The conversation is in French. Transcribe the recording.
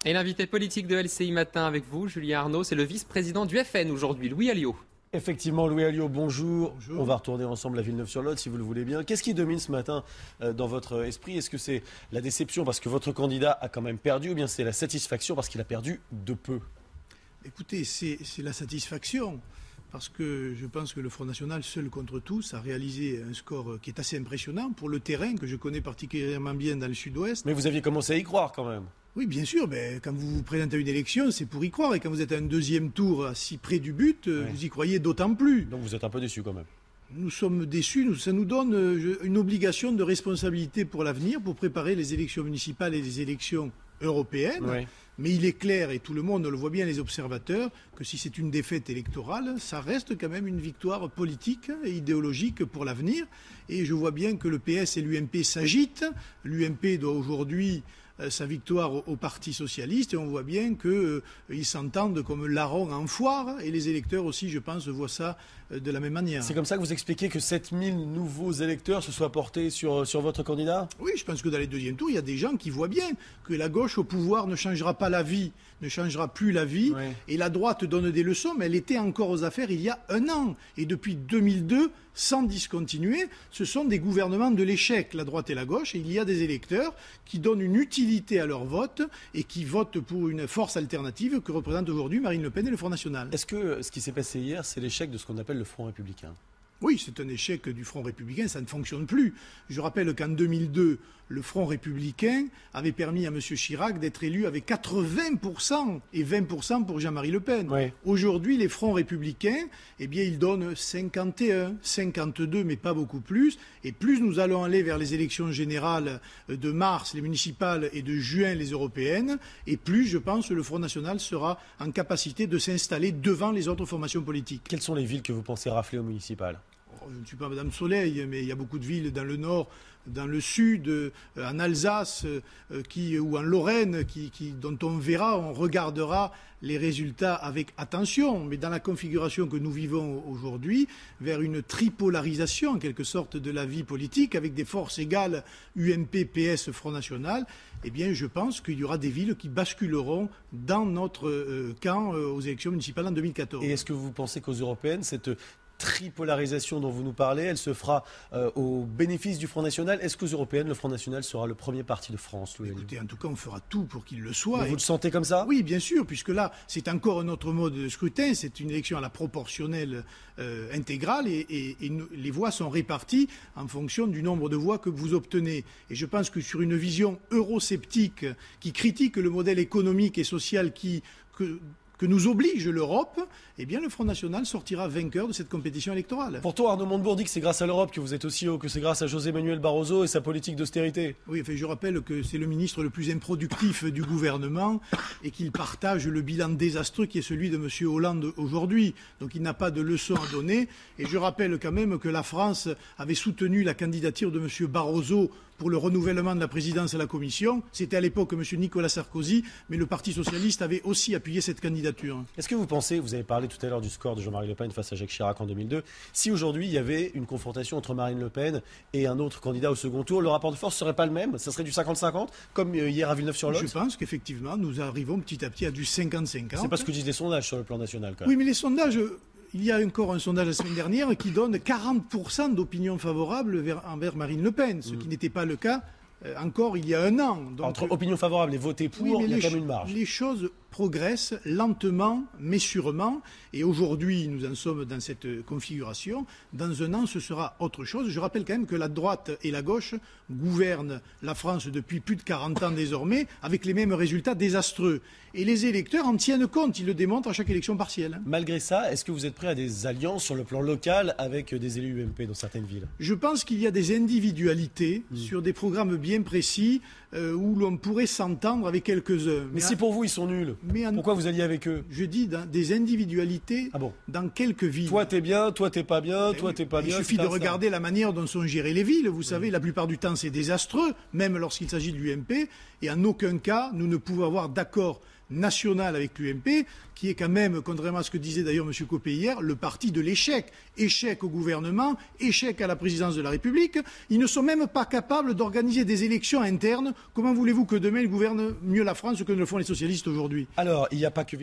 Et l'invité politique de LCI Matin avec vous, Julien Arnaud, c'est le vice-président du FN aujourd'hui, Louis Alliot. Effectivement, Louis Alliot, bonjour. Bonjour. On va retourner ensemble à Villeneuve-sur-Lot, si vous le voulez bien. Qu'est-ce qui domine ce matin dans votre esprit? Est-ce que c'est la déception parce que votre candidat a quand même perdu, ou bien c'est la satisfaction parce qu'il a perdu de peu? Écoutez, c'est la satisfaction, parce que je pense que le Front National, seul contre tous, a réalisé un score qui est assez impressionnant pour le terrain que je connais particulièrement bien dans le sud-ouest. Mais vous aviez commencé à y croire quand même. Oui, bien sûr, mais quand vous vous présentez à une élection, c'est pour y croire. Et quand vous êtes à un deuxième tour si près du but, vous y croyez d'autant plus. Donc vous êtes un peu déçu quand même. Nous sommes déçus, ça nous donne une obligation de responsabilité pour l'avenir, pour préparer les élections municipales et les élections européennes. Oui. Mais il est clair, et tout le monde le voit bien, les observateurs, que si c'est une défaite électorale, ça reste quand même une victoire politique et idéologique pour l'avenir. Et je vois bien que le PS et l'UMP s'agitent. L'UMP doit aujourd'hui sa victoire au Parti socialiste, et on voit bien qu'ils s'entendent comme larrons en foire, et les électeurs aussi, je pense, voient ça de la même manière. C'est comme ça que vous expliquez que 7000 nouveaux électeurs se soient portés sur votre candidat? Oui, je pense que dans les deuxièmes tours, il y a des gens qui voient bien que la gauche au pouvoir ne changera pas la vie, ne changera plus la vie, Oui. et la droite donne des leçons, mais elle était encore aux affaires il y a un an. Et depuis 2002, sans discontinuer, ce sont des gouvernements de l'échec, la droite et la gauche, et il y a des électeurs qui donnent une utilité à leur vote et qui votent pour une force alternative que représente aujourd'hui Marine Le Pen et le Front National. Est-ce que ce qui s'est passé hier, c'est l'échec de ce qu'on appelle le Front républicain? Oui, c'est un échec du Front républicain, ça ne fonctionne plus. Je rappelle qu'en 2002, le Front républicain avait permis à M. Chirac d'être élu avec 80% et 20% pour Jean-Marie Le Pen. Oui. Aujourd'hui, les Fronts républicains, eh bien, ils donnent 51, 52, mais pas beaucoup plus. Et plus nous allons aller vers les élections générales de mars, les municipales, et de juin, les européennes, et plus, je pense, le Front national sera en capacité de s'installer devant les autres formations politiques. Quelles sont les villes que vous pensez rafler au municipal? Je ne suis pas Madame Soleil, mais il y a beaucoup de villes dans le nord, dans le sud, en Alsace ou en Lorraine, dont on verra, on regardera les résultats avec attention. Mais dans la configuration que nous vivons aujourd'hui, vers une tripolarisation en quelque sorte de la vie politique, avec des forces égales UMP, PS, Front National, eh bien je pense qu'il y aura des villes qui basculeront dans notre camp aux élections municipales en 2014. Et est-ce que vous pensez qu'aux européennes, cette tripolarisation dont vous nous parlez, elle se fera au bénéfice du Front National? Est-ce qu'aux européennes, le Front National sera le premier parti de France, Louis Alliot? Écoutez, en tout cas, on fera tout pour qu'il le soit. Mais vous le sentez comme ça? Oui, bien sûr, puisque là, c'est encore un autre mode de scrutin. C'est une élection à la proportionnelle intégrale et les voix sont réparties en fonction du nombre de voix que vous obtenez. Et je pense que sur une vision eurosceptique qui critique le modèle économique et social que nous oblige l'Europe, eh bien le Front National sortira vainqueur de cette compétition électorale. Pourtant, Arnaud Montebourg dit que c'est grâce à l'Europe que vous êtes aussi haut, que c'est grâce à José Manuel Barroso et sa politique d'austérité. Oui, enfin, je rappelle que c'est le ministre le plus improductif du gouvernement et qu'il partage le bilan désastreux qui est celui de M. Hollande aujourd'hui. Donc il n'a pas de leçon à donner. Et je rappelle quand même que la France avait soutenu la candidature de M. Barroso pour le renouvellement de la présidence à la Commission. C'était à l'époque M. Nicolas Sarkozy, mais le Parti socialiste avait aussi appuyé cette candidature. Est-ce que vous pensez, vous avez parlé tout à l'heure du score de Jean-Marie Le Pen face à Jacques Chirac en 2002, si aujourd'hui il y avait une confrontation entre Marine Le Pen et un autre candidat au second tour, le rapport de force ne serait pas le même? Ça serait du 50-50, comme hier à Villeneuve-sur-Lot? Je pense qu'effectivement, nous arrivons petit à petit à du 50-50. C'est pas ce que disent les sondages sur le plan national, quand même. Oui, mais les sondages... Il y a encore un sondage la semaine dernière qui donne 40% d'opinion favorable envers Marine Le Pen, ce qui n'était pas le cas encore il y a un an. Donc, entre opinion favorable et voter pour, oui, il y a quand même une marge. Les choses progressent lentement, mais sûrement. Et aujourd'hui, nous en sommes dans cette configuration. Dans un an, ce sera autre chose. Je rappelle quand même que la droite et la gauche gouvernent la France depuis plus de 40 ans désormais, avec les mêmes résultats désastreux. Et les électeurs en tiennent compte. Ils le démontrent à chaque élection partielle. Malgré ça, est-ce que vous êtes prêt à des alliances sur le plan local avec des élus UMP dans certaines villes? Je pense qu'il y a des individualités sur des programmes bien précis où l'on pourrait s'entendre avec quelques-uns. Mais si pour vous, ils sont nuls, pourquoi vous alliez avec eux? Je dis des individualités dans quelques villes. Toi, t'es bien, toi, t'es pas bien, toi, t'es pas bien. Il suffit de regarder la manière dont sont gérées les villes. Vous savez, la plupart du temps, c'est désastreux, même lorsqu'il s'agit de l'UMP. Et en aucun cas, nous ne pouvons avoir d'accord national avec l'UMP, qui est quand même, contrairement à ce que disait d'ailleurs M. Copé hier, le parti de l'échec. Échec au gouvernement, échec à la présidence de la République. Ils ne sont même pas capables d'organiser des élections internes. Comment voulez-vous que demain ils gouvernent mieux la France que ne le font les socialistes aujourd'hui? Alors, il n'y a pas que